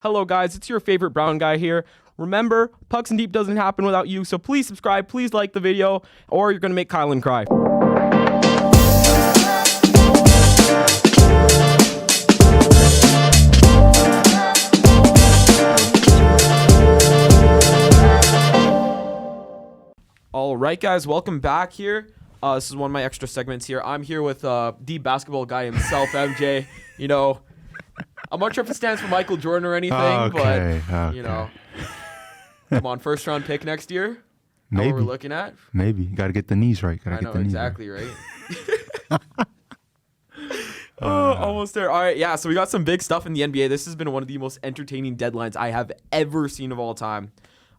Hello guys, it's your favorite brown guy here. Remember, Pucks and Deep doesn't happen without you, so please subscribe, please like the video, or you're going to make Kylan cry. Alright guys, welcome back here. This is one of my extra segments here. I'm here with Deep basketball guy himself, MJ. You know, I'm not sure if it stands for Michael Jordan or anything, but, you know, come on, first round pick next year? Maybe. What we're looking at? Maybe. Got to get the knees right. I know, exactly, right? Almost there. All right, yeah, so we got some big stuff in the NBA. This has been one of the most entertaining deadlines I have ever seen of all time.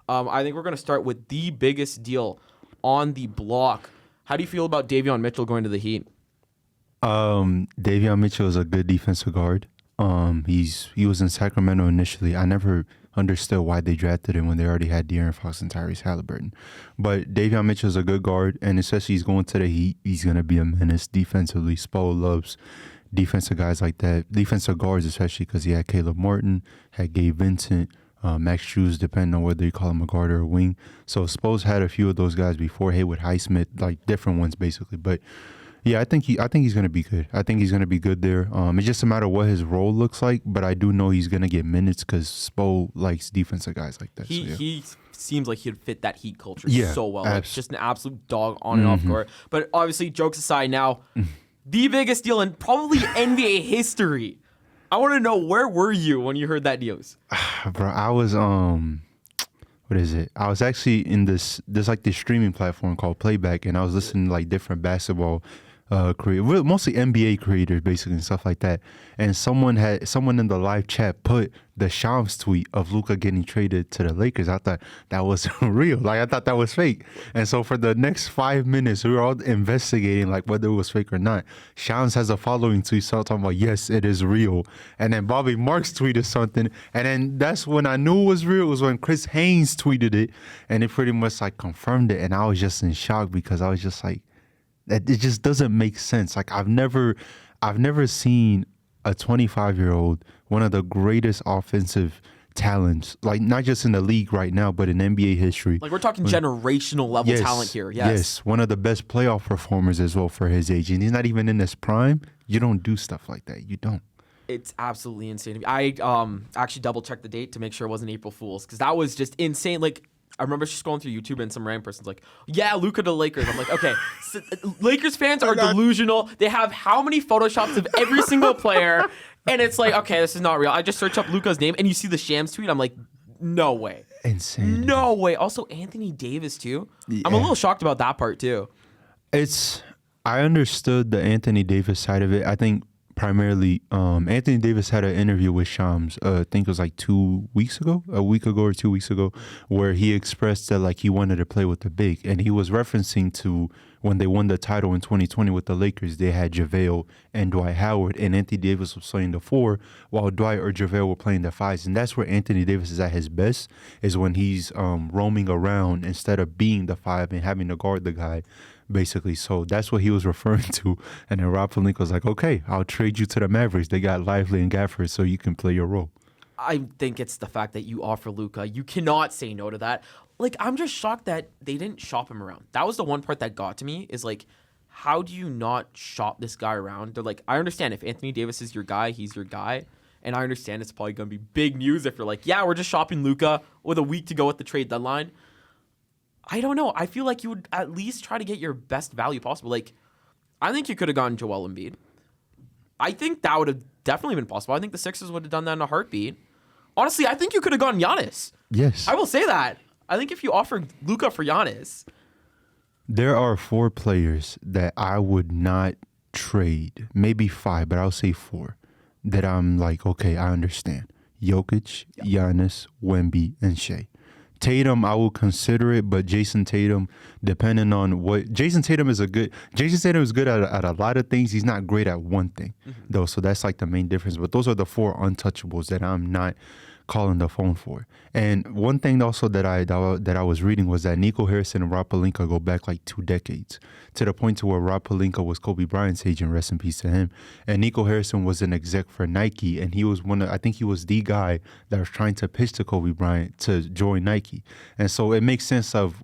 I think we're going to start with the biggest deal on the block. How do you feel about Davion Mitchell going to the Heat? Davion Mitchell is a good defensive guard. He was in Sacramento initially. I never understood why they drafted him when they already had De'Aaron Fox and Tyrese Halliburton. But Davion Mitchell is a good guard, and especially he's going to the Heat, he's going to be a menace defensively. Spo loves defensive guys like that, defensive guards especially, because he had Caleb Martin, had Gabe Vincent, Max Strus, depending on whether you call him a guard or a wing. So Spo's had a few of those guys before, Haywood Highsmith, like different ones basically. But yeah, I think he's going to be good. I think he's going to be good there. It's just a matter of what his role looks like, but I do know he's going to get minutes because Spo likes defensive guys like that. He seems like he'd fit that Heat culture so well. Like, just an absolute dog on and off court. But obviously, jokes aside now, the biggest deal in probably NBA history. I want to know, where were you when you heard that news? Bro, I was what is it? I was actually in this streaming platform called Playback, and I was listening to like different basketball creators, mostly NBA creators, basically, and stuff like that. And someone in the live chat put the Shams tweet of Luka getting traded to the Lakers. I thought that was real. Like, I thought that was fake. And so for the next 5 minutes, we were all investigating like whether it was fake or not. Shams has a following tweet, so talking about, yes, it is real. And then Bobby Marks tweeted something, and then that's when I knew it was real. It was when Chris Haynes tweeted it, and it pretty much like confirmed it. And I was just in shock because I was just like, it just doesn't make sense. Like, I've never seen a 25-year-old, one of the greatest offensive talents, like not just in the league right now, but in NBA history. Like, we're talking generational level talent here. Yes, one of the best playoff performers as well for his age, and he's not even in his prime. You don't do stuff like that. You don't. It's absolutely insane. I actually double checked the date to make sure it wasn't April Fool's, because that was just insane. Like, I remember just scrolling through YouTube and some random person's like, yeah, Luka to Lakers. I'm like, okay, so Lakers fans are delusional. They have how many photoshops of every single player? And it's like, okay, this is not real. I just search up Luka's name and you see the Shams tweet. I'm like, no way. Insane. No way. Also, Anthony Davis, too. Yeah. I'm a little shocked about that part, too. I understood the Anthony Davis side of it. I think primarily, Anthony Davis had an interview with Shams, I think it was like a week ago or 2 weeks ago, where he expressed that like he wanted to play with the big, and he was referencing to when they won the title in 2020 with the Lakers. They had JaVale and Dwight Howard, and Anthony Davis was playing the 4 while Dwight or JaVale were playing the 5s, and that's where Anthony Davis is at his best, is when he's roaming around instead of being the 5 and having to guard the guy, basically. So that's what he was referring to. And then Rob Pelinka was like, okay, I'll trade you to the Mavericks. They got Lively and Gafford, so you can play your role. I think it's the fact that you offer Luka. You cannot say no to that. Like, I'm just shocked that they didn't shop him around. That was the one part that got to me, is like, how do you not shop this guy around? They're like, I understand if Anthony Davis is your guy, he's your guy. And I understand it's probably going to be big news if you're like, yeah, we're just shopping Luka with a week to go at the trade deadline. I don't know. I feel like you would at least try to get your best value possible. Like, I think you could have gotten Joel Embiid. I think that would have definitely been possible. I think the Sixers would have done that in a heartbeat. Honestly, I think you could have gotten Giannis. Yes. I will say that. I think if you offered Luka for Giannis. There are 4 players that I would not trade. Maybe 5, but I'll say 4. That I'm like, okay, I understand. Jokic, Giannis, Wemby, and Shea. Tatum, I will consider it, but Jason Tatum, depending on what Jason Tatum is good at a lot of things. He's not great at one thing, though. So that's like the main difference. But those are the 4 untouchables that I'm not calling the phone for. And one thing also that I was reading was that Nico Harrison and Rob Pelinka go back like 2 decades, to the point to where Rob Pelinka was Kobe Bryant's agent, rest in peace to him. And Nico Harrison was an exec for Nike, and he was I think he was the guy that was trying to pitch to Kobe Bryant to join Nike. And so it makes sense of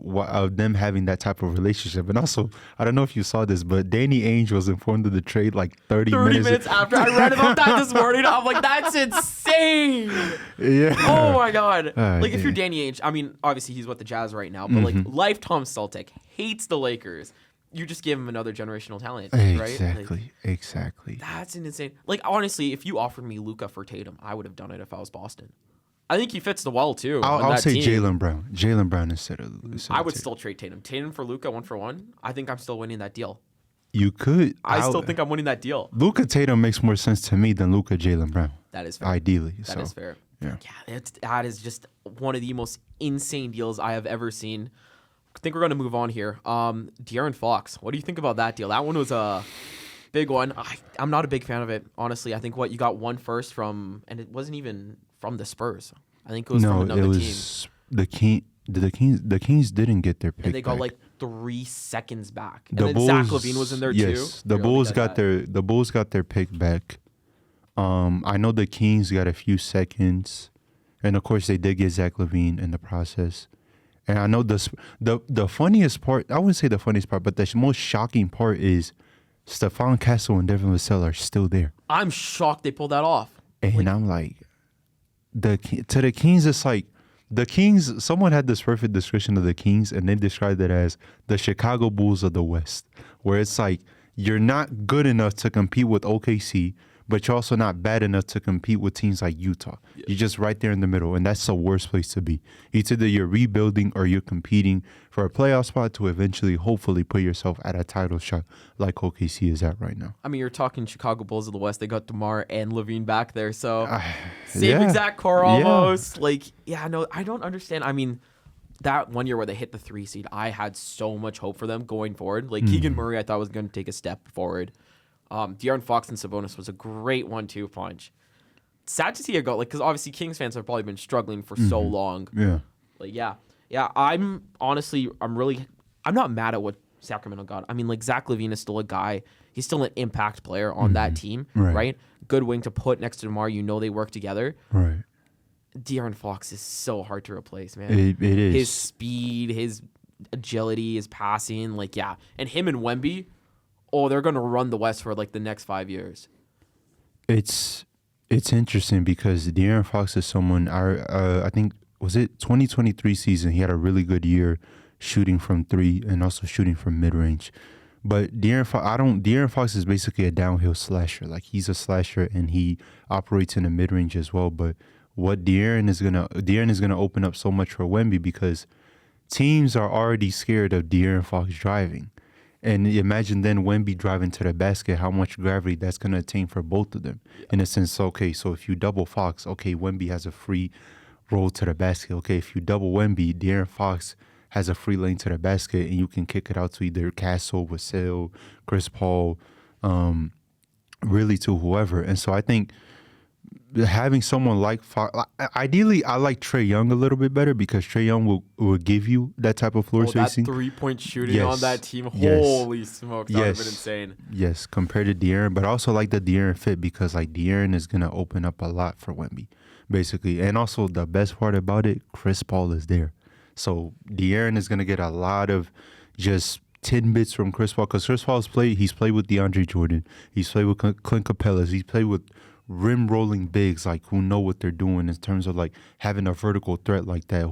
them having that type of relationship. And also, I don't know if you saw this, but Danny Ainge was informed of the trade like 30 minutes after I read about that this morning. I'm like, that's insane. Yeah. Oh my God. Like, if yeah. you're Danny Ainge, I mean, obviously he's with the Jazz right now, but like, lifetime Celtic, hates the Lakers. You just give him another generational talent, right? Exactly. That's an insane. Like, honestly, if you offered me Luka for Tatum, I would have done it if I was Boston. I think he fits the well too. I'll say Jaylen Brown. Jaylen Brown instead of I would still trade Tatum. Tatum for Luka 1-for-1. I think I'm still winning that deal. You could. I still think I'm winning that deal. Luka Tatum makes more sense to me than Luka Jaylen Brown. That is fair. Ideally. That is fair. Yeah. That is just one of the most insane deals I have ever seen. I think we're going to move on here. De'Aaron Fox, what do you think about that deal? That one was a big one. I'm not a big fan of it, honestly. I think you got 1 first from, and it wasn't even from the Spurs. I think it was from another team. The Kings didn't get their pick. And they got back. like 3 seconds back. And then Zach Lavine was in there too. Yes, the Bulls got their pick back. I know the Kings got a few seconds, and of course they did get Zach Lavine in the process. And I know the funniest part, I wouldn't say the funniest part, but the most shocking part is Stephon Castle and Devin Vassell are still there. I'm shocked they pulled that off. And I'm like, to the Kings, it's like, the Kings, someone had this perfect description of the Kings, and they described it as the Chicago Bulls of the West, where it's like, you're not good enough to compete with OKC, but you're also not bad enough to compete with teams like Utah. Yeah. You're just right there in the middle, and that's the worst place to be. It's either you're rebuilding or you're competing for a playoff spot to eventually, hopefully, put yourself at a title shot like OKC is at right now. I mean, you're talking Chicago Bulls of the West. They got DeMar and Lavine back there, so same exact core almost. Yeah. No, I don't understand. I mean, that one year where they hit the 3 seed, I had so much hope for them going forward. Like, Keegan Murray, I thought was going to take a step forward. De'Aaron Fox and Sabonis was a great 1-2 punch. Sad to see it go, like, because obviously Kings fans have probably been struggling for so long. Yeah. Like, yeah. I'm not mad at what Sacramento got. I mean, like, Zach Lavine is still a guy. He's still an impact player on that team, right? Good wing to put next to DeMar. You know they work together. Right. De'Aaron Fox is so hard to replace, man. It is. His speed, his agility, his passing, like, yeah. And him and Wemby, they're going to run the West for like the next 5 years. It's interesting because De'Aaron Fox is someone, I think, was it 2023 season, he had a really good year shooting from 3 and also shooting from mid-range. But De'Aaron Fox is basically a downhill slasher. Like, he's a slasher and he operates in the mid-range as well. But what De'Aaron is gonna open up so much for Wemby, because teams are already scared of De'Aaron Fox driving. And imagine then Wemby driving to the basket, how much gravity that's going to attain for both of them. Yeah. In a sense, so if you double Fox, Wemby has a free roll to the basket. If you double Wemby, De'Aaron Fox has a free lane to the basket, and you can kick it out to either Castle, Vassell, Chris Paul, really to whoever. And so I think having someone like Fox, ideally, I like Trae Young a little bit better, because Trae Young will give you that type of floor spacing. That 3-point shooting on that team, holy smokes, that would have been insane. Yes, compared to De'Aaron, but I also like the De'Aaron fit, because like De'Aaron is gonna open up a lot for Wemby, basically. And also the best part about it, Chris Paul is there, so De'Aaron is gonna get a lot of just tidbits from Chris Paul, because Chris Paul's he's played with DeAndre Jordan, he's played with Clint Capella, he's played with rim rolling bigs, like, who know what they're doing in terms of like having a vertical threat like that.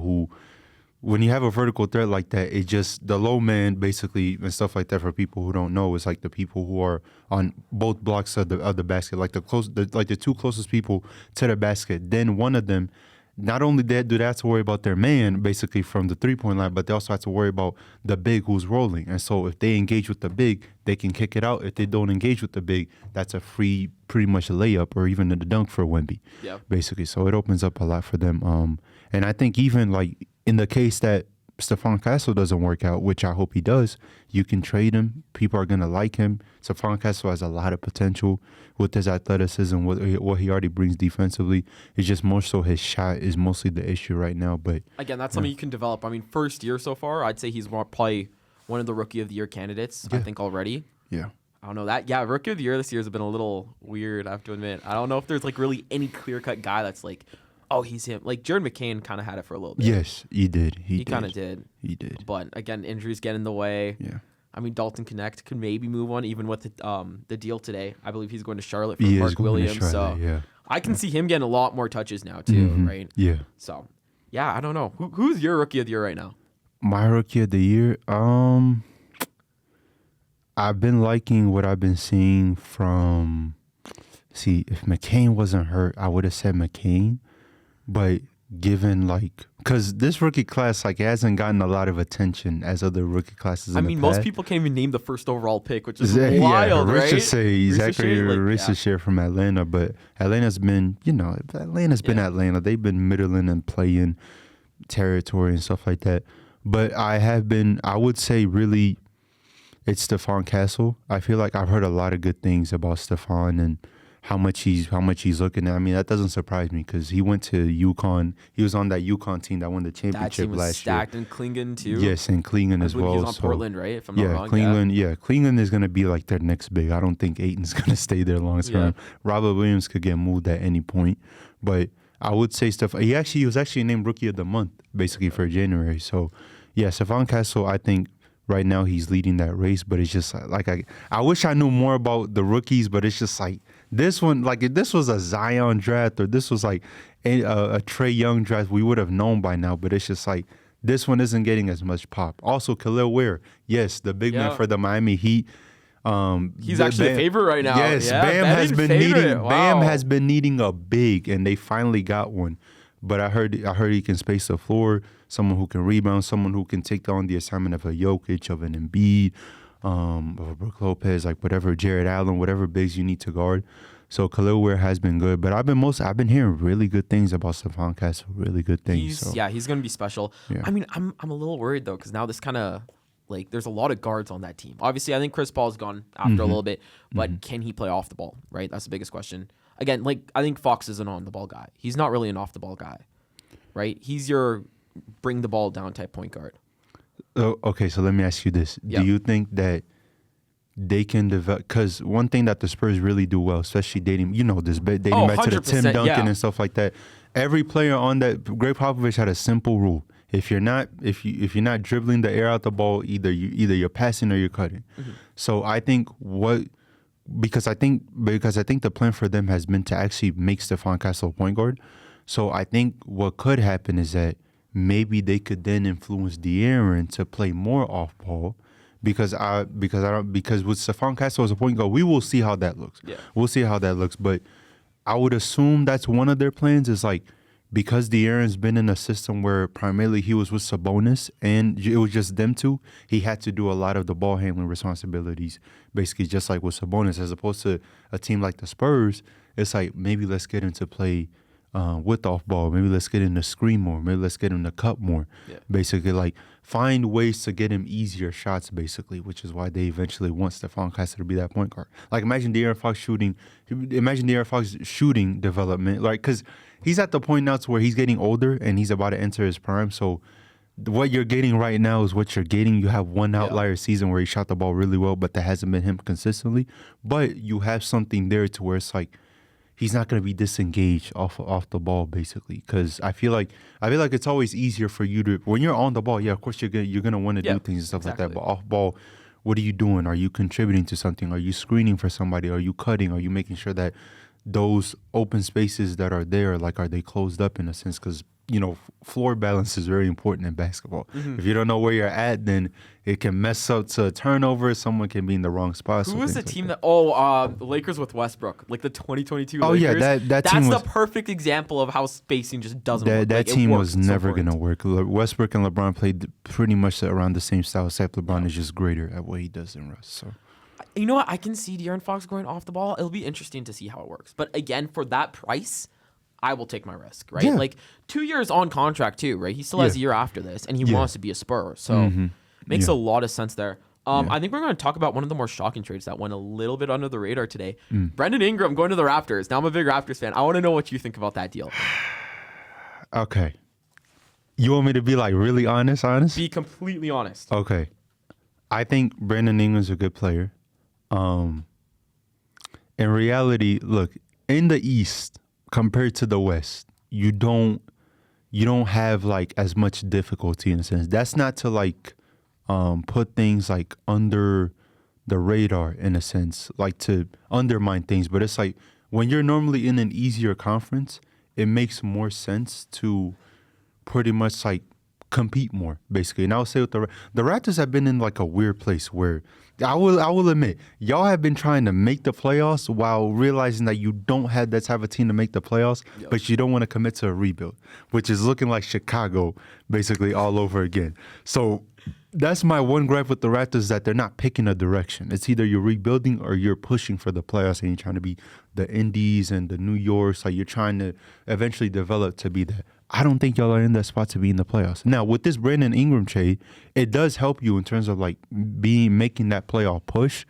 When you have a vertical threat like that, it just, the low man basically and stuff like that, for people who don't know, is like the people who are on both blocks of the basket, like the 2 closest people to the basket. Then one of them, not only do they have to worry about their man basically from the 3-point line, but they also have to worry about the big who's rolling. And so if they engage with the big, they can kick it out. If they don't engage with the big, that's a free, pretty much a layup or even a dunk for Wemby, basically. So it opens up a lot for them. And I think even like in the case that Stephon Castle doesn't work out, which I hope he does, you can trade him. People are going to like him. Stephon Castle has a lot of potential with his athleticism, what he already brings defensively. It's just more so his shot is mostly the issue right now. But again, that's something you can develop. I mean, first year so far, I'd say he's probably one of the Rookie of the Year candidates, I think, already. Yeah. I don't know that. Yeah, Rookie of the Year this year has been a little weird, I have to admit. I don't know if there's like really any clear-cut guy that's like, oh, he's him. Like Jared McCain kind of had it for a little bit. Yes, he did. He kind of did. He did. But again, injuries get in the way. Yeah. I mean, Dalton Connect could maybe move on, even with the deal today. I believe he's going to Charlotte for He is Mark going to Williams. Charlotte, So yeah. I can see him getting a lot more touches now too, right? Yeah. So yeah, I don't know. Who's your Rookie of the Year right now? My Rookie of the Year, I've been liking what I've been seeing from. See, if McCain wasn't hurt, I would have said McCain, but given because this rookie class it hasn't gotten a lot of attention as other rookie classes. I mean, most people can't even name the first overall pick, which is wild, right? Ricochet from Atlanta, but Atlanta's been, Atlanta. They've been middling and playing territory and stuff like that. But I would say really, it's Stephon Castle. I feel like I've heard a lot of good things about Stephon and how much he's looking at. I mean, that doesn't surprise me because he went to UConn. He was on that UConn team that won the championship that team was last stacked year. And Klingon too. Yes, and Klingon as well. He was on Portland, right? If I'm not wrong. Klingon is going to be like their next big. I don't think Ayton's going to stay there long term. Yeah. Robert Williams could get moved at any point, but I would say he was actually named Rookie of the Month basically for January. So yeah, Stephon Castle, I think. Right now, he's leading that race, but it's just I wish I knew more about the rookies, but it's just like this one, if this was a Zion draft or this was like a Trae Young draft, we would have known by now, but it's just like this one isn't getting as much pop. Also, Khalil Ware, yes, the big man for the Miami Heat. He's actually the favorite right now. Yes, Bam has been needing a big, and they finally got one. But I heard he can space the floor, someone who can rebound, someone who can take on the assignment of a Jokic, of an Embiid, of a Brook Lopez, whatever, Jared Allen, whatever bigs you need to guard. So Khalil Ware has been good, but I've been hearing really good things about Stephon Castle, really good things. He's going to be special. Yeah. I mean, I'm a little worried though, because now this kind of there's a lot of guards on that team. Obviously, I think Chris Paul's gone after a little bit, but can he play off the ball? Right, that's the biggest question. Again, I think Fox is an on-the-ball guy. He's not really an off-the-ball guy, right? He's your bring-the-ball-down type point guard. Okay, so let me ask you this. Yep. Do you think that they can develop? Because one thing that the Spurs really do well, especially dating back to the Tim Duncan and stuff like that, every player on that, Greg Popovich had a simple rule. If you're not dribbling the air out the ball, either you're passing or you're cutting. Mm-hmm. So I think because I think the plan for them has been to actually make Stephon Castle a point guard. So I think what could happen is that maybe they could then influence De'Aaron to play more off ball because with Stephon Castle as a point guard, we will see how that looks. Yeah. We'll see how that looks. But I would assume that's one of their plans is because De'Aaron's been in a system where primarily he was with Sabonis and it was just them two, he had to do a lot of the ball handling responsibilities, basically just like with Sabonis, as opposed to a team like the Spurs. It's maybe let's get him to play with off ball. Maybe let's get him to screen more. Maybe let's get him to cut more. Yeah. Basically, find ways to get him easier shots, basically, which is why they eventually want Stephon Castle to be that point guard. Imagine De'Aaron Fox shooting development, because he's at the point now to where he's getting older and he's about to enter his prime. So what you're getting right now is what you're getting. You have one outlier season where he shot the ball really well, but that hasn't been him consistently. But you have something there to where it's he's not going to be disengaged off the ball, basically. Because I feel like it's always easier for you to, when you're on the ball, of course you're gonna want to do things and stuff like that. But off ball, what are you doing? Are you contributing to something? Are you screening for somebody? Are you cutting? Are you making sure that those open spaces that are there, are they closed up in a sense? Because floor balance is very important in basketball. Mm-hmm. If you don't know where you're at, then it can mess up to a turnover. Someone can be in the wrong spot. Who was the team the Lakers with Westbrook, the 2022 Lakers? Oh yeah, that's the perfect example of how spacing just doesn't work. That team was never going to work. Westbrook and LeBron played pretty much around the same style, except LeBron is just greater at what he does in Russ. So. You know what? I can see De'Aaron Fox going off the ball. It'll be interesting to see how it works. But again, for that price, I will take my risk, right? Yeah. Like 2 years on contract too, right? He still has a year after this, and he wants to be a Spur. So makes a lot of sense there. I think we're going to talk about one of the more shocking trades that went a little bit under the radar today. Brandon Ingram going to the Raptors. Now I'm a big Raptors fan. I want to know what you think about that deal. Okay. You want me to be like really honest? Be completely honest. Okay. I think Brandon Ingram's a good player. In reality, look, in the East compared to the West, you don't have like as much difficulty in a sense. That's not to like put things like under the radar in a sense, like to undermine things, but it's like when you're normally in an easier conference, it makes more sense to pretty much like compete more, basically. And I would say with the Raptors have been in like a weird place where I will admit, y'all have been trying to make the playoffs while realizing that you don't have that type of team to make the playoffs, but you don't want to commit to a rebuild, which is looking like Chicago basically all over again. So that's my one gripe with the Raptors, that they're not picking a direction. It's either you're rebuilding or you're pushing for the playoffs and you're trying to be the Indies and the New Yorks. Like you're trying to eventually develop to be that. I don't think y'all are in that spot to be in the playoffs. Now, with this Brandon Ingram trade, it does help you in terms of like making that playoff push.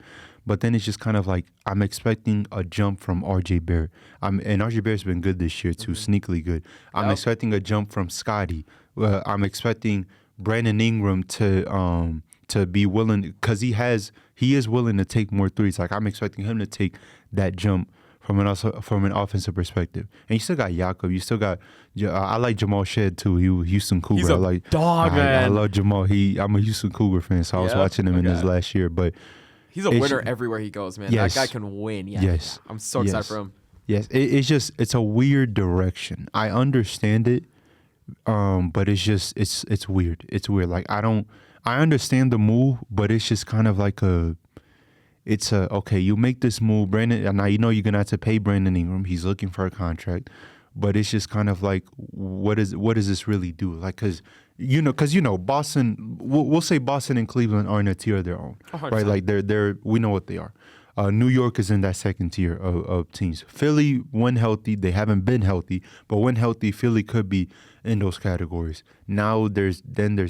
But then it's just kind of like I'm expecting a jump from RJ Barrett. And RJ Barrett's been good this year too, sneakily good. I'm expecting a jump from Scotty. I'm expecting Brandon Ingram to be willing, because he is willing to take more threes. Like I'm expecting him to take that jump from an offensive perspective. And you still got Jakob. You still got I like Jamal Shed too. He was Houston Cougar. He's a dog, man. I love Jamal. I'm a Houston Cougar fan, so I was watching him in his last year. But he's a winner everywhere he goes, man. Yes. That guy can win. Yeah. Yes. I'm so excited for him. Yes. It's a weird direction. I understand it, but it's weird. It's weird. Like I understand the move, but it's just kind of like okay, you make this move, Brandon, and now you know you're gonna have to pay Brandon Ingram. He's looking for a contract, but it's just kind of like, what does this really do? Like, because Boston, we'll say Boston and Cleveland are in a tier of their own, 100%. right? Like we know what they are. New York is in that second tier of teams. Philly, when healthy, they haven't been healthy, but when healthy, Philly could be in those categories. Now there's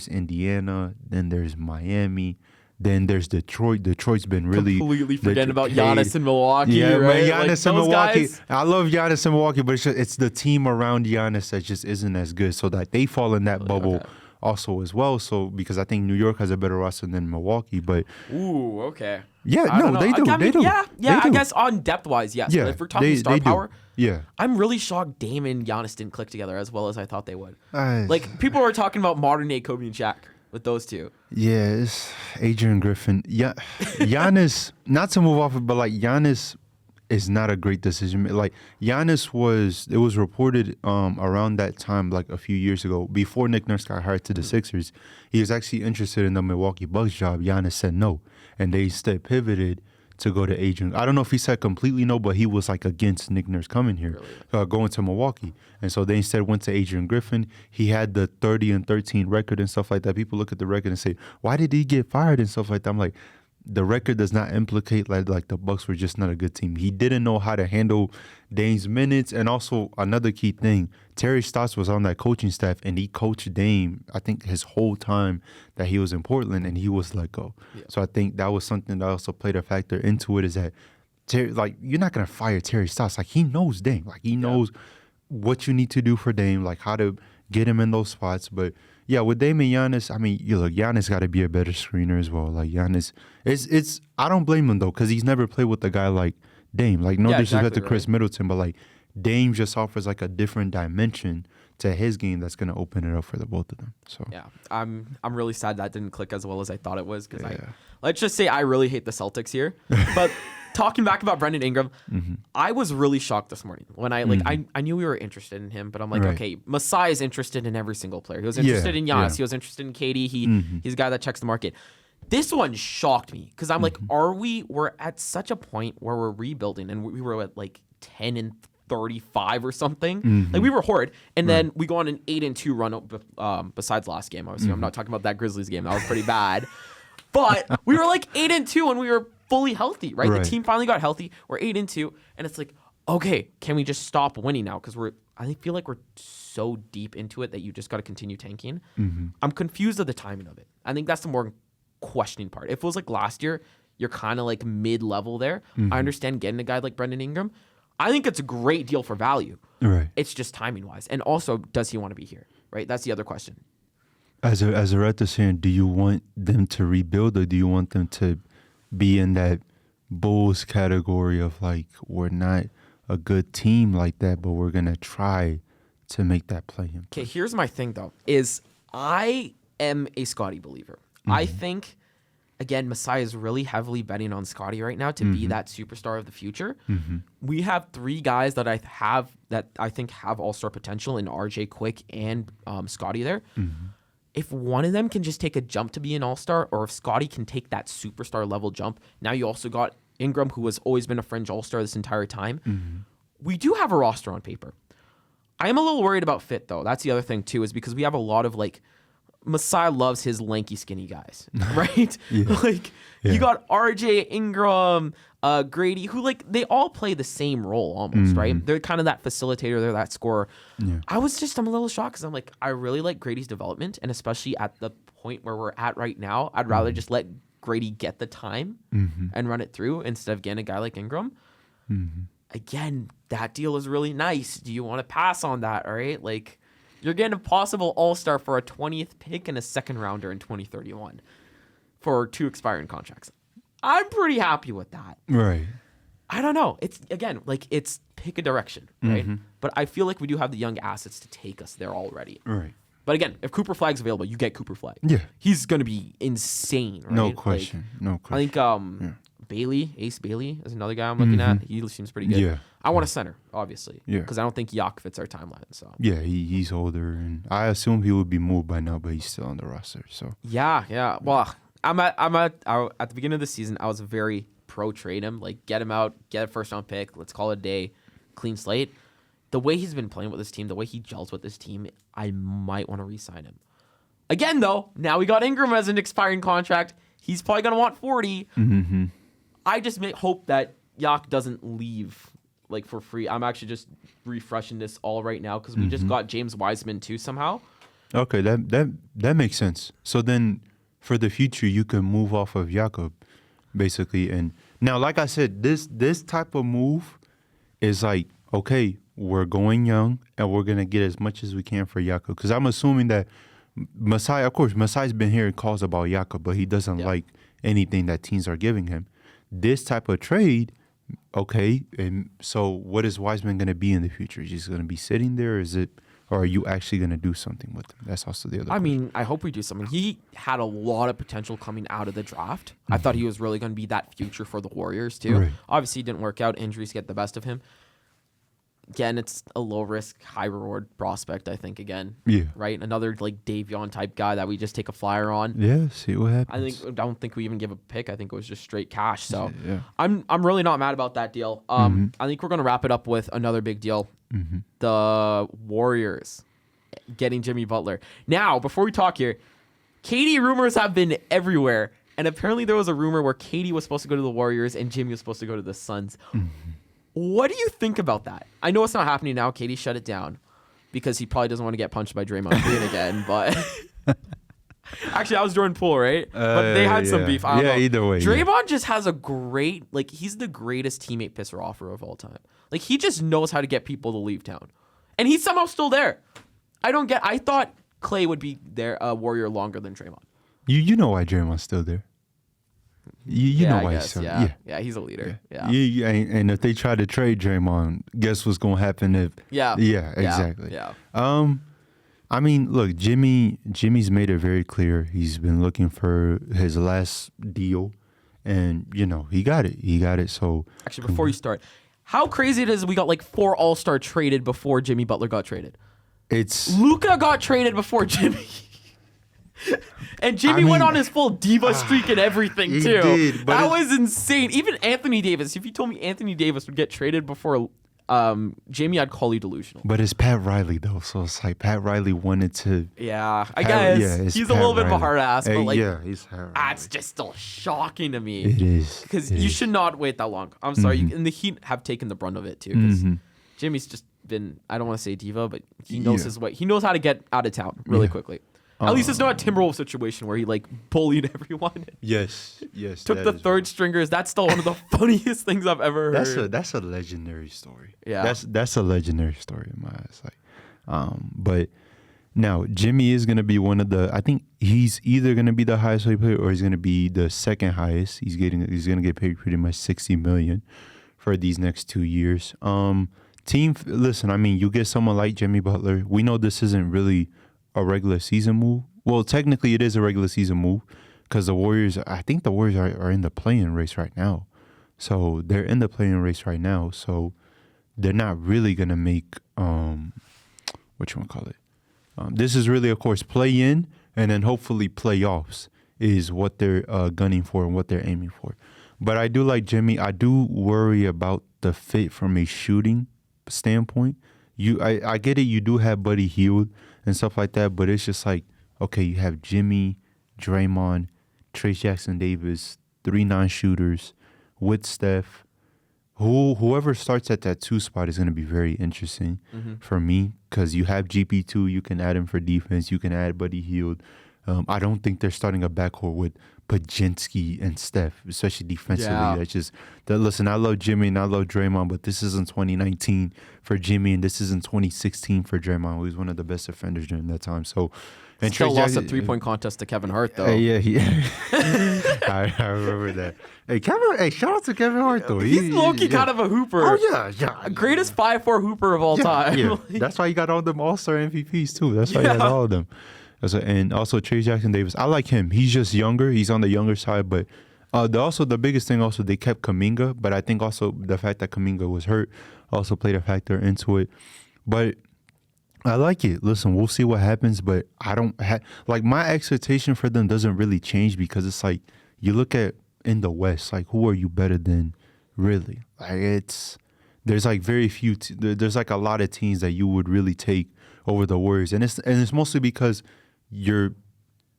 Indiana, then there's Miami. Then there's Detroit. Detroit's been really completely forgetting about Giannis in Milwaukee. Yeah, right? Man, Giannis in Milwaukee. Guys, I love Giannis in Milwaukee, but it's the team around Giannis that just isn't as good. So that they fall in that bubble also as well. So because I think New York has a better roster than Milwaukee, but okay. Yeah, no, they do. They do. Yeah. They I do. guess on depth wise, yes. Yeah, but if we're talking star power, yeah, I'm really shocked Dame and Giannis didn't click together as well as I thought they would. Like people were talking about modern day Kobe and Shaq with those two. Yeah, it's Adrian Griffin. Yeah, Giannis, not to move off it, but like Giannis is not a great decision. Like Giannis it was reported around that time, like a few years ago, before Nick Nurse got hired to the Sixers, he was actually interested in the Milwaukee Bucks job. Giannis said no, and they instead pivoted to go to Adrian. I don't know if he said completely no, but he was like against Nick Nurse coming here, going to Milwaukee. And so they instead went to Adrian Griffin. He had the 30-13 record and stuff like that. People look at the record and say, why did he get fired and stuff like that? I'm like, the record does not implicate like the Bucks were just not a good team. He didn't know how to handle Dame's minutes. And also another key thing, Terry Stotts was on that coaching staff and he coached Dame, I think, his whole time that he was in Portland, and he was let go. Yeah. So I think that was something that also played a factor into it, is that you're not going to fire Terry Stotts. Like he knows Dame. Like he knows what you need to do for Dame, like how to get him in those spots. But yeah, with Dame and Giannis, I mean, Giannis got to be a better screener as well. Like Giannis, it's I don't blame him though, because he's never played with a guy like Dame. Like no disrespect to Chris Middleton, but like Dame just offers like a different dimension to his game that's going to open it up for the both of them. So yeah, I'm really sad that didn't click as well as I thought it was, because let's just say I really hate the Celtics here, but. Talking back about Brandon Ingram, I was really shocked this morning when I knew we were interested in him, but I'm like, okay, Masai is interested in every single player. He was interested in Giannis. He was interested in KD. He's a guy that checks the market. This one shocked me because I'm like, we're at such a point where we're rebuilding, and we were at like 10-35 or something. Like we were horrid, and then we go on an 8-2 run. Besides last game, obviously, I'm not talking about that Grizzlies game. That was pretty bad. But we were like 8-2 when we were fully healthy, right? The team finally got healthy. We're 8-2, and it's like, okay, can we just stop winning now? Because I feel like we're so deep into it that you just got to continue tanking. I'm confused of the timing of it. I think that's the more questioning part. If it was like last year, you're kind of like mid-level there. I understand getting a guy like Brendan Ingram. I think it's a great deal for value. Right. It's just timing-wise. And also, does he want to be here? Right? That's the other question. As a Raptors fan, do you want them to rebuild, or do you want them to be in that Bulls category of like, we're not a good team like that, but we're going to try to make that play in? Okay, here's my thing, though, is I am a Scottie believer. I think, again, Masai is really heavily betting on Scottie right now to be that superstar of the future. We have 3 guys that I think have all-star potential in RJ, Quick, and Scottie there. If one of them can just take a jump to be an all-star, or if Scottie can take that superstar level jump, now you also got Ingram, who has always been a fringe all-star this entire time. We do have a roster on paper. I am a little worried about fit, though. That's the other thing, too, is because we have a lot of, like, Masai loves his lanky, skinny guys, right? You got RJ, Ingram, Grady, who, like, they all play the same role almost, right? They're kind of that facilitator, they're that scorer. I'm a little shocked because I'm like, I really like Grady's development, and especially at the point where we're at right now, I'd rather just let Grady get the time and run it through instead of getting a guy like Ingram. Again, that deal is really nice. Do you want to pass on that, all right? Like, you're getting a possible all-star for a 20th pick and a second rounder in 2031 for 2 expiring contracts. I'm pretty happy with that. Right. I don't know. It's, again, like, it's pick a direction, right? But I feel like we do have the young assets to take us there already. Right. But again, if Cooper Flag's available, you get Cooper Flag. Yeah. He's going to be insane, right? No question. No question. I think Ace Bailey is another guy I'm looking at. He seems pretty good. Yeah. I want a center, obviously. Yeah. Because I don't think Yak fits our timeline. So Yeah, he's older, and I assume he would be moved by now, but he's still on the roster. So yeah. Well, at the beginning of the season, I was very pro trade him. Like, get him out, get a first round pick. Let's call it a day, clean slate. The way he's been playing with this team, the way he gels with this team, I might want to re-sign him. Again, though, now we got Ingram as an expiring contract. He's probably gonna want 40. I just hope that Yak doesn't leave like for free. I'm actually just refreshing this all right now because we just got James Wiseman too somehow. Okay, that makes sense. So then, for the future, you can move off of Jakob, basically. And now, like I said, this type of move is like, okay, we're going young and we're gonna get as much as we can for Jakob. Because I'm assuming that Masai, of course, Masai's been hearing calls about Jakob, but he doesn't like anything that teams are giving him. This type of trade, okay, and so what is Wiseman going to be in the future? Is he just going to be sitting there? Or are you actually going to do something with him? That's also the other question. mean, I hope we do something. He had a lot of potential coming out of the draft. I thought he was really going to be that future for the Warriors, too. Right. Obviously, it didn't work out. Injuries get the best of him. Again, it's a low-risk, high-reward prospect, I think, again. Yeah. Right? Another, like, Davion type guy that we just take a flyer on. Yeah, see what happens. I don't think we even give a pick. I think it was just straight cash. So Yeah. I'm really not mad about that deal. I think we're going to wrap it up with another big deal. The Warriors getting Jimmy Butler. Now, before we talk here, KD rumors have been everywhere. And apparently there was a rumor where KD was supposed to go to the Warriors and Jimmy was supposed to go to the Suns. What do you think about that? I know it's not happening now. KD shut it down because he probably doesn't want to get punched by Draymond Green again. But actually, I was Jordan Poole, right? But they had some beef. I don't know. Either way. Draymond just has a great, like, he's the greatest teammate pisser offer of all time. Like, he just knows how to get people to leave town. And he's somehow still there. I thought Clay would be there, Warrior longer than Draymond. You know why Draymond's still there. You know why he's still there. Yeah, he's a leader. Yeah. And if they try to trade Draymond, guess what's going to happen if... Yeah, exactly. Yeah. I mean, look, Jimmy's made it very clear. He's been looking for his last deal, and, he got it. He got it, so... Actually, before you start, how crazy it is we got, like, 4 All-Star traded before Jimmy Butler got traded. Luka got traded before Jimmy. And Jimmy went on his full diva streak and everything, too. Did, that was insane. Even Anthony Davis, if you told me Anthony Davis would get traded before Jamie, I'd call you delusional. But it's Pat Riley though, so it's like Pat Riley wanted to. Yeah, I guess he's Pat a little bit of a hard ass, but like, yeah, he's Pat Riley. It's just still shocking to me. It is because you should not wait that long. I'm sorry, and the Heat have taken the brunt of it too. Because Jimmy's just been, I don't want to say diva, but he knows his way. He knows how to get out of town really quickly. At least it's not a Timberwolves situation where he like bullied everyone. Yes. Took the third stringers. That's still one of the funniest things I've ever heard. That's a legendary story. Yeah, that's a legendary story in my eyes. Like, but now Jimmy is gonna be one of the. I think he's either gonna be the highest paid player or he's gonna be the second highest. He's gonna get paid pretty much $60 million for these next 2 years. Listen, I mean, you get someone like Jimmy Butler. We know this isn't really a regular season move. Well, technically it is a regular season move because I think the Warriors are in the play-in race right now. So they're in the play-in race right now. So they're not really going to make, this is really, of course, play-in and then hopefully playoffs is what they're gunning for and what they're aiming for. But I do like Jimmy. I do worry about the fit from a shooting standpoint. I get it. You do have Buddy Hield and stuff like that, but it's just like, okay, you have Jimmy, Draymond, Trace Jackson-Davis, 3 non-shooters with Steph. Whoever starts at that 2 spot is going to be very interesting for me because you have GP2. You can add him for defense. You can add Buddy Hield. I don't think they're starting a backcourt with Pajinski and Steph, especially defensively. Yeah. That's just listen, I love Jimmy and I love Draymond, but this isn't 2019 for Jimmy and this isn't 2016 for Draymond, who was one of the best defenders during that time. So, and still lost a 3-point contest to Kevin Hart though. Yeah. I remember that. Hey, shout out to Kevin Hart though. He's low-key kind of a hooper. Oh yeah. Greatest 5'4" hooper of all time. Yeah. That's why you got all them All-Star MVPs too. That's why you got all of them. And also Trace Jackson-Davis. I like him. He's just younger. He's on the younger side. But the biggest thing also, they kept Kuminga. But I think also the fact that Kuminga was hurt also played a factor into it. But I like it. Listen, we'll see what happens. But I don't my expectation for them doesn't really change because it's like you look at in the West, like who are you better than really? Like there's like very few. There's like a lot of teams that you would really take over the Warriors, and it's mostly because your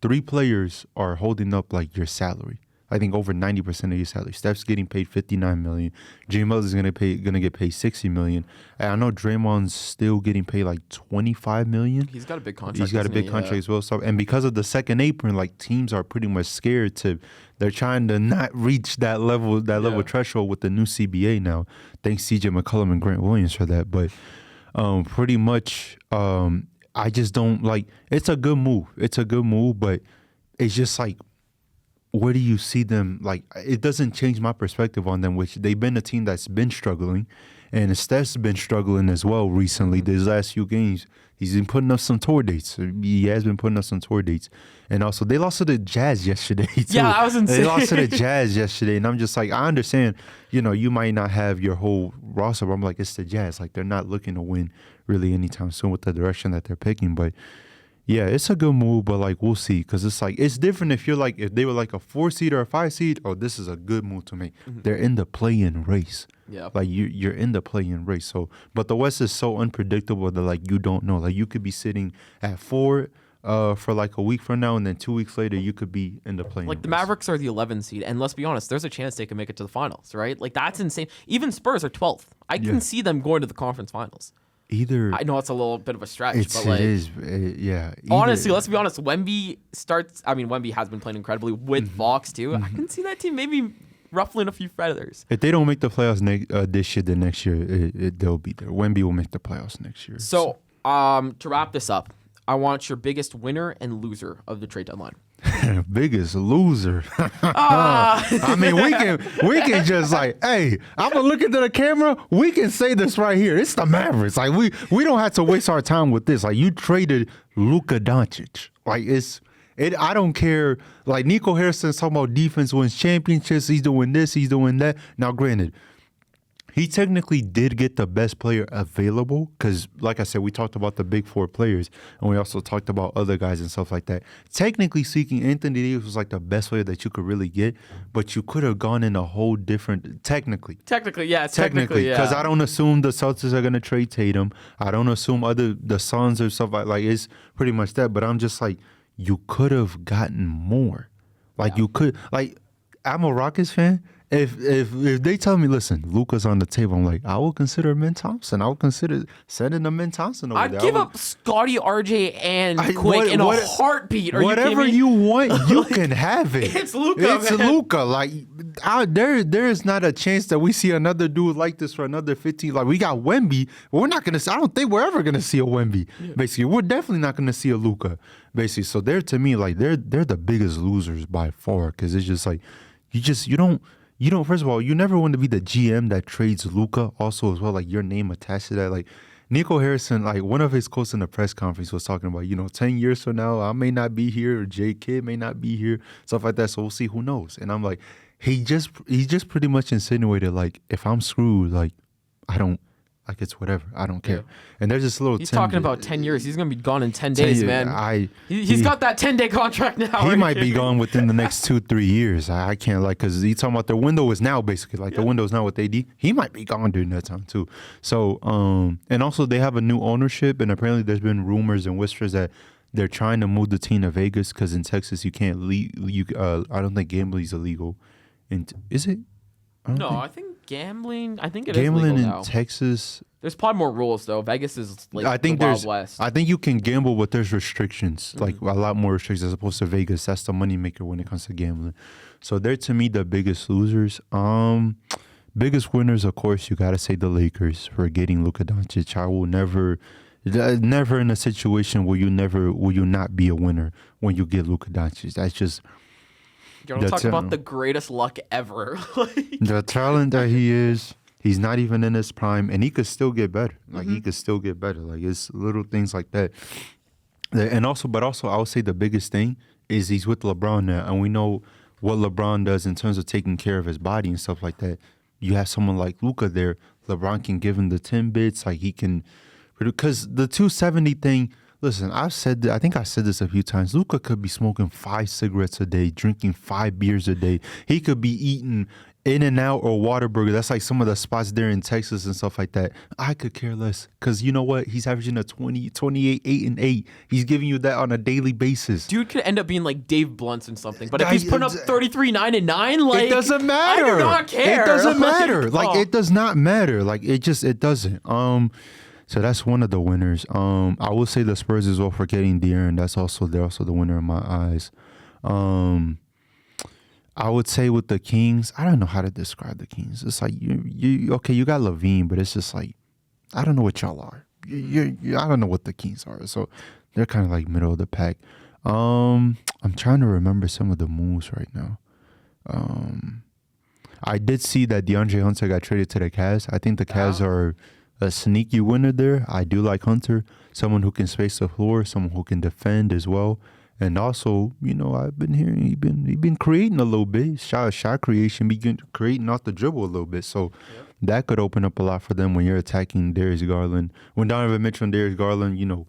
3 players are holding up like your salary. I think over 90% of your salary. Steph's getting paid $59 million. Jimmy Butler's gonna get paid $60 million. And I know Draymond's still getting paid like $25 million. He's got a big contract. He's got a big contract as well. So, and because of the second apron, like teams are pretty much scared they're trying to not reach that level threshold with the new CBA now. Thanks CJ McCollum and Grant Williams for that. But pretty much I just don't like. It's a good move. But it's just like, where do you see them? Like, it doesn't change my perspective on them, which they've been a team that's been struggling, and Steph's been struggling as well recently. These last few games, he's been putting up some tour dates. He has been putting up some tour dates, and also they lost to the Jazz yesterday too. Yeah, I was insane. They lost to the Jazz yesterday, and I'm just like, I understand. You might not have your whole roster, but I'm like, it's the Jazz. Like, they're not looking to win really anytime soon with the direction that they're picking, but. Yeah, it's a good move, but like we'll see, because it's like it's different if they were like a 4 seed or a 5 seed. Oh, this is a good move to make. They're in the play-in race. Yeah, like you're in the play-in race. So, but the West is so unpredictable that like you don't know. Like you could be sitting at 4 for like a week from now, and then 2 weeks later you could be in the play-in. Like the Mavericks are the 11 seed, and let's be honest, there's a chance they can make it to the finals, right? Like that's insane. Even Spurs are 12th. I can see them going to the conference finals. I know it's a little bit of a stretch, but like, it is, yeah. Honestly, let's be honest. Wemby has been playing incredibly with Fox too. I can see that team maybe ruffling a few feathers. If they don't make the playoffs this year, then next year they'll be there. Wemby will make the playoffs next year. So, to wrap this up, I want your biggest winner and loser of the trade deadline. Biggest loser. I mean, we can just like, hey, I'm gonna look into the camera. We can say this right here. It's the Mavericks. Like we don't have to waste our time with this. Like you traded Luka Doncic. Like I don't care. Like Nico Harrison's talking about defense wins championships. He's doing this. He's doing that. Now, granted, he technically did get the best player available because, like I said, we talked about the big four players and we also talked about other guys and stuff like that. Technically speaking, Anthony Davis was like the best player that you could really get, but you could have gone in a whole different, technically, because I don't assume the Celtics are going to trade Tatum. I don't assume the Suns or stuff like it's pretty much that, but I'm just like, you could have gotten more. Like you could, like, I'm a Rockets fan. If they tell me, listen, Luka's on the table, I'm like, I will consider Min Thompson. I will consider sending the Min Thompson over there. I'd give up Scotty, RJ, and Quick in a heartbeat. Whatever you want, you can have it. It's Luka. It's Luka. Like, there is not a chance that we see another dude like this for another 15. Like, we got Wemby. We're not gonna. I don't think we're ever gonna see a Wemby. Yeah. Basically, we're definitely not gonna see a Luka. Basically, so they're, to me, like, they're the biggest losers by far, because it's just like you don't, first of all, you never want to be the GM that trades Luka also as well, like your name attached to that. Like Nico Harrison, like one of his quotes in the press conference was talking about, 10 years from now, I may not be here or J Kidd may not be here, stuff like that. So we'll see, who knows? And I'm like, he just pretty much insinuated, like, if I'm screwed, like, I don't, like, it's whatever. I don't care. Yeah. And there's this little. He's talking about 10 years. He's going to be gone in 10 days, man. He's got that 10-day contract now. He might be gone within the next 2-3 years. I can't, like, because he's talking about their window is now, basically. Like, the window's now with AD. He might be gone during that time, too. So, and also they have a new ownership, and apparently there's been rumors and whispers that they're trying to move the team to Vegas because in Texas you can't I don't think gambling is illegal. Is it? I think gambling. I think it gambling is legal in now. Texas. There's probably more rules though. Vegas is like I think the Wild West. I think you can gamble, but there's restrictions, like a lot more restrictions as opposed to Vegas. That's the moneymaker when it comes to gambling. So they're, to me, the biggest losers. Biggest winners, of course, you gotta say the Lakers for getting Luka Doncic. I will never in a situation will you not be a winner when you get Luka Doncic. That's just. You're talking about the greatest luck ever. The talent that he is, he's not even in his prime, and he could still get better. Like, he could still get better. Like, it's little things like that. And also, I would say the biggest thing is he's with LeBron now, and we know what LeBron does in terms of taking care of his body and stuff like that. You have someone like Luka there. LeBron can give him the 10 bits. Like, he can, because the 270 thing. Listen, I think I said this a few times. Luka could be smoking 5 cigarettes a day, drinking 5 beers a day. He could be eating In-N-Out or Whataburger. That's like some of the spots there in Texas and stuff like that. I could care less, because you know what? He's averaging a 20, 28, 8 and 8. He's giving you that on a daily basis. Dude could end up being like Dave Blunts or something. But if he's putting up 33, 9 and 9, like, it doesn't matter. I do not care. It doesn't matter. Like, it does not matter. Like, it doesn't. So that's one of the winners. I will say the Spurs as well for getting De'Aaron. They're also the winner in my eyes. I would say with the Kings, I don't know how to describe the Kings. It's like you got Lavine, but it's just like, I don't know what y'all are. I don't know what the Kings are. So they're kind of like middle of the pack. I'm trying to remember some of the moves right now. I did see that DeAndre Hunter got traded to the Cavs. I think the Cavs are a sneaky winner there. I do like Hunter, someone who can space the floor, someone who can defend as well. And also, I've been hearing he been creating a little bit, shot creation, begin creating off the dribble a little bit. So that could open up a lot for them when you're attacking Darius Garland. When Donovan Mitchell and Darius Garland,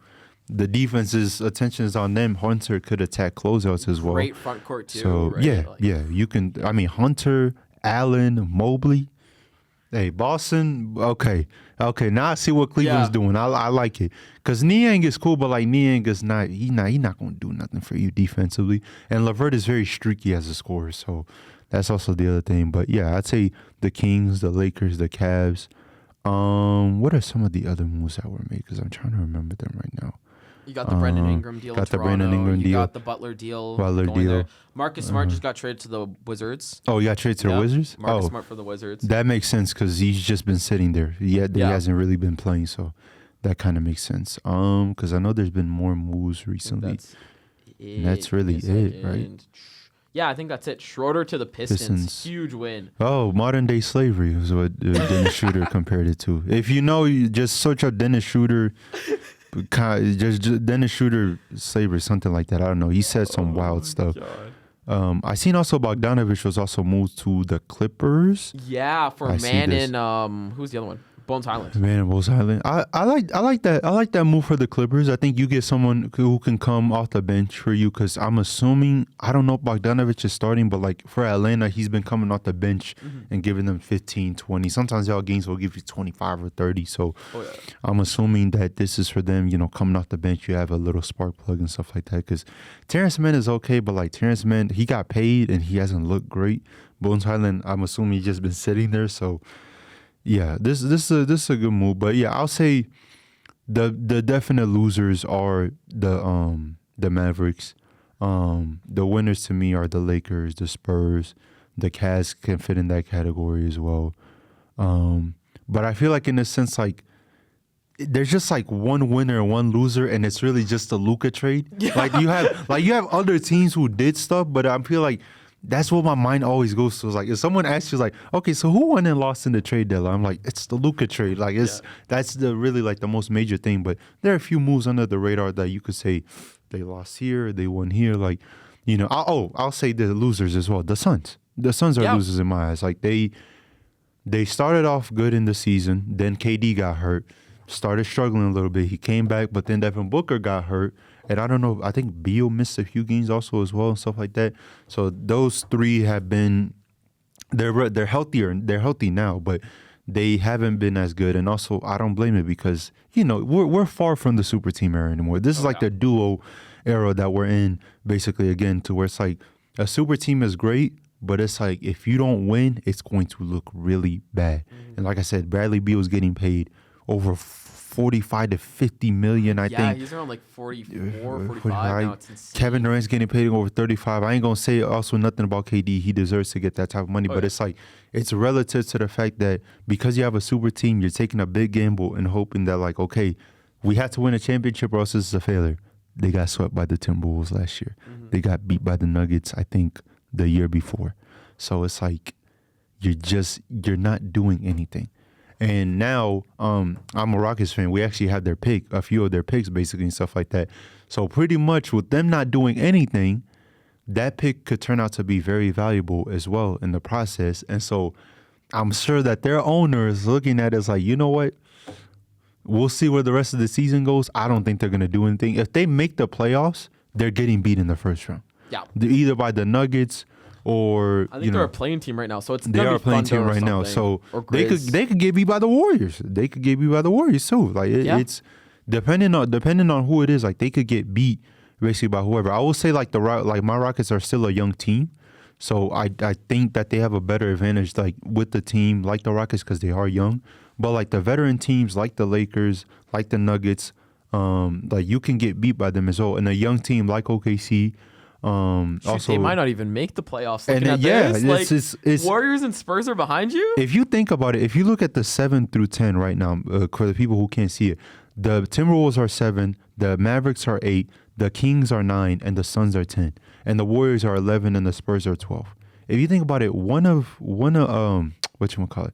the defense's attention is on them. Hunter could attack closeouts as well. Great front court too. So right? You can. I mean, Hunter, Allen, Mobley. Hey, Boston, okay. Now I see what Cleveland's doing. I like it. Because Niang is cool, but like Niang is not, he's not going to do nothing for you defensively. And LeVert is very streaky as a scorer, so that's also the other thing. But yeah, I'd say the Kings, the Lakers, the Cavs. What are some of the other moves that were made? Because I'm trying to remember them right now. You got the Brandon Ingram deal. Got the Brandon Ingram deal. You got the Butler deal. There. Marcus Smart just got traded to the Wizards. Oh, you got traded to the Wizards? Marcus Smart for the Wizards. That makes sense because he's just been sitting there. He hasn't really been playing, so that kind of makes sense. Because I know there's been more moves recently. That's really it, right? Yeah, I think that's it. Schroeder to the Pistons. Huge win. Oh, modern day slavery is what Dennis Schroeder compared it to. If you just search up Dennis Schroeder. Just Dennis Schroeder slavery, something like that. I don't know. He said some wild stuff. I seen also Bogdanovich was also moved to the Clippers. Yeah, for I see this. who's the other one? Bones Highland. Man, Rose Island. I like that move for the Clippers. I think you get someone who can come off the bench for you because I'm assuming I don't know if Bogdanovich is starting, but like for Atlanta, he's been coming off the bench and giving them 15, 20. Sometimes y'all games will give you 25 or 30. So I'm assuming that this is for them. Coming off the bench, you have a little spark plug and stuff like that. Because Terrence Mann is okay, but like Terrence Mann, he got paid and he hasn't looked great. Bones Highland, I'm assuming he's just been sitting there. So. Yeah, this is a good move, but yeah, I'll say the definite losers are the Mavericks. The winners to me are the Lakers, the Spurs, the Cavs can fit in that category as well. But I feel like in a sense, like there's just like one winner and one loser, and it's really just the Luka trade. Yeah. Like you have other teams who did stuff, but I feel like. That's what my mind always goes to. It's like if someone asks you, like, okay, so who won and lost in the trade deadline? I'm like, it's the Luka trade. Like, that's the really like the most major thing. But there are a few moves under the radar that you could say they lost here, they won here. Like, I'll say the losers as well. The Suns. The Suns are losers in my eyes. Like they started off good in the season, then KD got hurt, started struggling a little bit. He came back, but then Devin Booker got hurt. And I don't know, I think Beal missed a few games also as well and stuff like that. So those three have been, they're healthier. They're healthy now, but they haven't been as good. And also, I don't blame it because, we're far from the super team era anymore. This is like the duo era that we're in, basically, again, to where it's like a super team is great, but it's like if you don't win, it's going to look really bad. And like I said, Bradley Beal is getting paid over 45 to 50 million, I think. Yeah, he's around like 44, 45 now. It's insane. Kevin Durant's getting paid over 35. I ain't going to say also nothing about KD. He deserves to get that type of money. But it's like, it's relative to the fact that because you have a super team, you're taking a big gamble and hoping that like, okay, we have to win a championship or else this is a failure. They got swept by the Timberwolves last year. They got beat by the Nuggets, I think, the year before. So it's like, you're not doing anything. And now I'm a Rockets fan. We actually have a few of their picks basically and stuff like that. So pretty much with them not doing anything, that pick could turn out to be very valuable as well in the process. And so I'm sure that their owner is looking at it as like, you know what? We'll see where the rest of the season goes. I don't think they're going to do anything. If they make the playoffs, they're getting beat in the first round. Yeah. Either by the Nuggets or I think they're a playing team right now, so it's they are a playing team right now. So they could get beat by the Warriors. They could get beat by the Warriors too. Like it's depending on who it is. Like they could get beat basically by whoever. I will say like my Rockets are still a young team, so I think that they have a better advantage like with the team like the Rockets because they are young. But like the veteran teams like the Lakers, like the Nuggets, like you can get beat by them as well. And a young team like OKC. Also, they might not even make the playoffs. It's Warriors and Spurs are behind you. If you think about it, if you look at the 7 through 10 right now, for the people who can't see it, the Timberwolves are 7, the Mavericks are 8, the Kings are 9, and the Suns are 10, and the Warriors are 11, and the Spurs are 12. If you think about it, one of whatchamacallit,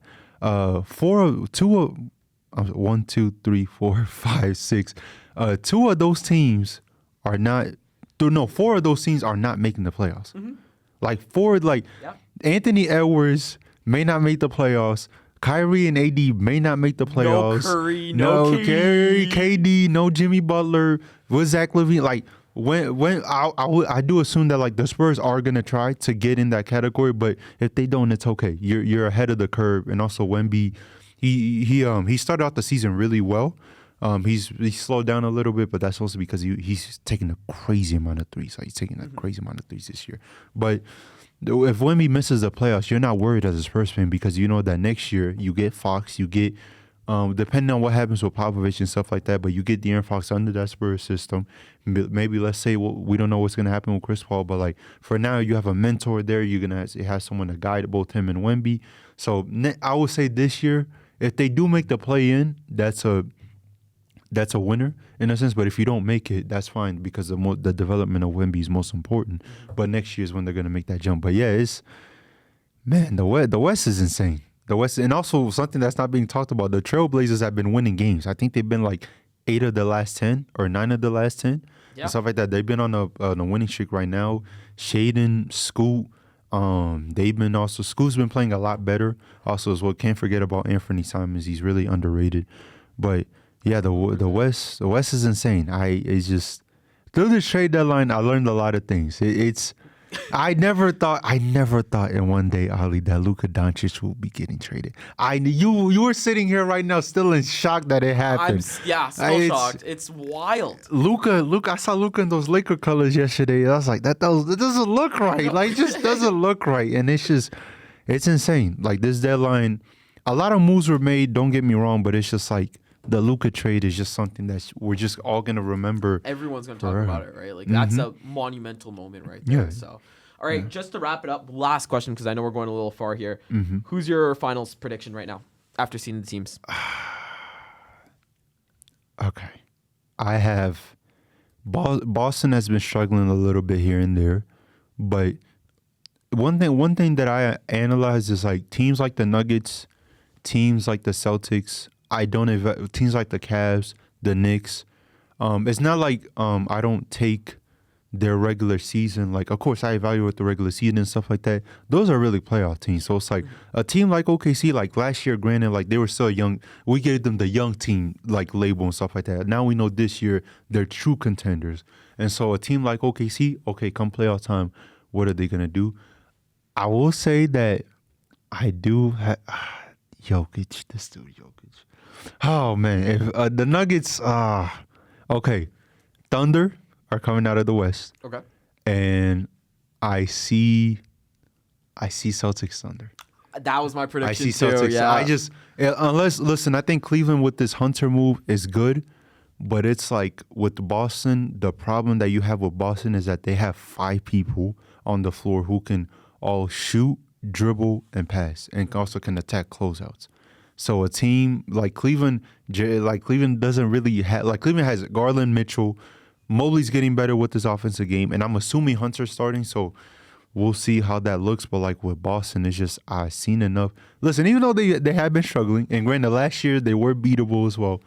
1, 2, 3, 4, 5, 6, 2 of those teams are not. No, 4 of those teams are not making the playoffs. Like 4, Anthony Edwards may not make the playoffs. Kyrie and AD may not make the playoffs. No Curry, no KD, no Jimmy Butler, with Zach Lavine. Like when I do assume that like the Spurs are gonna try to get in that category, but if they don't, it's okay. You're ahead of the curve, and also Wemby, he started out the season really well. He's slowed down a little bit, but that's also because he's taking a crazy amount of threes. Like he's taking a crazy amount of threes this year. But if Wemby misses the playoffs, you're not worried as a Spurs fan because you know that next year you get Fox, you get depending on what happens with Popovich and stuff like that, but you get De'Aaron Fox under that Spurs system. Maybe let's say we don't know what's going to happen with Chris Paul, but like for now you have a mentor there. You're going to have someone to guide both him and Wemby. So I would say this year, if they do make the play-in, that's a winner in a sense, but if you don't make it, that's fine because the development of Wemby is most important. But next year is when they're going to make that jump. But yeah, the West is insane. The West, and also something that's not being talked about, the Trailblazers have been winning games. I think they've been like 8 of the last 10 or 9 of the last 10. Yeah. and stuff like that. They've been on a winning streak right now. Shaden, Scoot, they've been also Scoot's been playing a lot better. Also, as well, can't forget about Anthony Simons. He's really underrated. But yeah, the West is insane. It's just through the trade deadline, I learned a lot of things. I never thought in one day, Ali, that Luka Doncic will be getting traded. You were sitting here right now still in shock that it happened. Still shocked. It's wild. Luka, I saw Luka in those Laker colors yesterday. I was like, that doesn't look right. Like, it just doesn't look right. And it's insane. Like, this deadline, a lot of moves were made, don't get me wrong, but it's just like, the Luka trade is just something that we're just all going to remember. Everyone's going to talk about it, right? Like, that's a monumental moment right there. Yeah. So, all right, just to wrap it up, last question, because I know we're going a little far here. Who's your finals prediction right now after seeing the teams? Okay. I have Boston has been struggling a little bit here and there, but one thing that I analyze is like teams like the Nuggets, teams like the Celtics, teams like the Cavs, the Knicks. It's not like I don't take their regular season. Like, of course, I evaluate the regular season and stuff like that. Those are really playoff teams. So it's like a team like OKC, like last year, granted, like they were still young. We gave them the young team like label and stuff like that. Now we know this year they're true contenders. And so a team like OKC, okay, come playoff time, what are they gonna do? I will say that I do have Jokic, this dude Jokic. Oh man, if the Nuggets, okay, Thunder are coming out of the West. Okay. And I see Celtics Thunder. That was my prediction I see Celtics. Yeah. I think Cleveland with this Hunter move is good, but it's like with Boston, the problem that you have with Boston is that they have 5 people on the floor who can all shoot, dribble, and pass, and also can attack closeouts. So a team like Cleveland doesn't really have, like Cleveland has Garland, Mitchell, Mobley's getting better with his offensive game, and I'm assuming Hunter's starting, so we'll see how that looks. But like with Boston, it's just I've seen enough. Listen, even though they have been struggling, and granted last year they were beatable as well,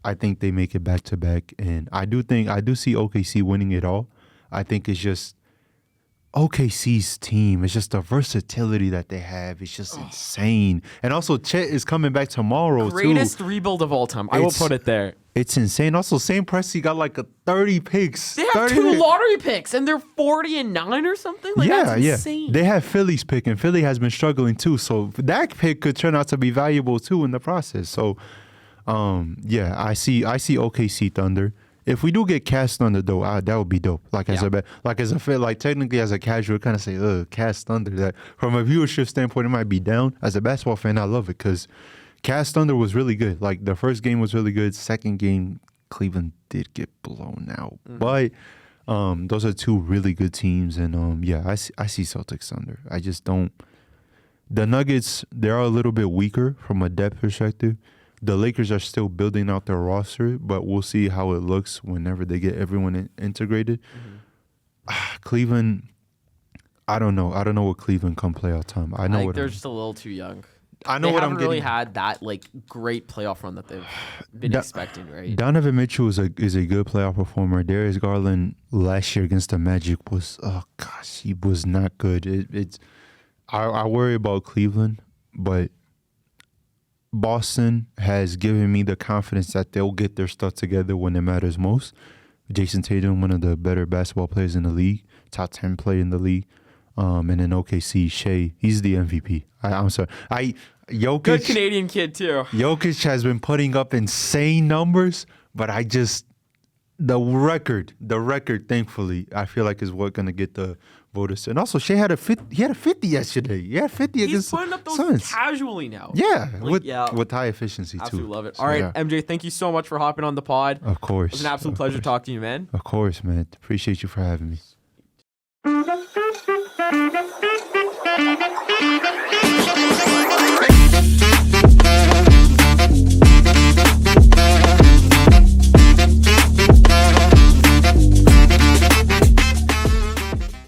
I think they make it back to back, and I do see OKC winning it all. I think it's just OKC's team. It's just the versatility that they have. It's just insane. And also, Chet is coming back tomorrow, Greatest rebuild of all time. I will put it there. It's insane. Also, St. Presti got like 30 picks. They have 2 lottery picks, and they're 40-9 or something. Like, that's insane. They have Philly's pick, and Philly has been struggling too. So that pick could turn out to be valuable too in the process. So, I see OKC Thunder. If we do get Cast Thunder though, that would be dope. Like technically as a casual, kind of say, Cast Thunder. That from a viewership standpoint, it might be down. As a basketball fan, I love it because Cast Thunder was really good. Like the first game was really good. Second game, Cleveland did get blown out, but those are 2 really good teams. And I see Celtics Thunder. I just don't. The Nuggets, they're a little bit weaker from a depth perspective. The Lakers are still building out their roster, but we'll see how it looks whenever they get everyone integrated. Cleveland, I don't know. I don't know what Cleveland come playoff time. I think they're just a little too young. I know they what haven't I'm getting. really had that like great playoff run that they've been expecting, right? Donovan Mitchell is a good playoff performer. Darius Garland last year against the Magic was he was not good. I worry about Cleveland, but Boston has given me the confidence that they'll get their stuff together when it matters most. Jason Tatum, one of the better basketball players in the league, top 10 player in the league. And then OKC, Shea, he's the MVP. I'm sorry. Jokic, good Canadian kid too. Jokic has been putting up insane numbers, but the record, thankfully, I feel like is what's gonna get the voters. And also, Shea had a 50. He had a 50 yesterday. He had 50 against He's putting up those Suns. casually now. Yeah, with high efficiency absolutely too. Love it. All right, MJ, thank you so much for hopping on the pod. Of course, it was an absolute pleasure talking to you, man. Of course, man. Appreciate you for having me.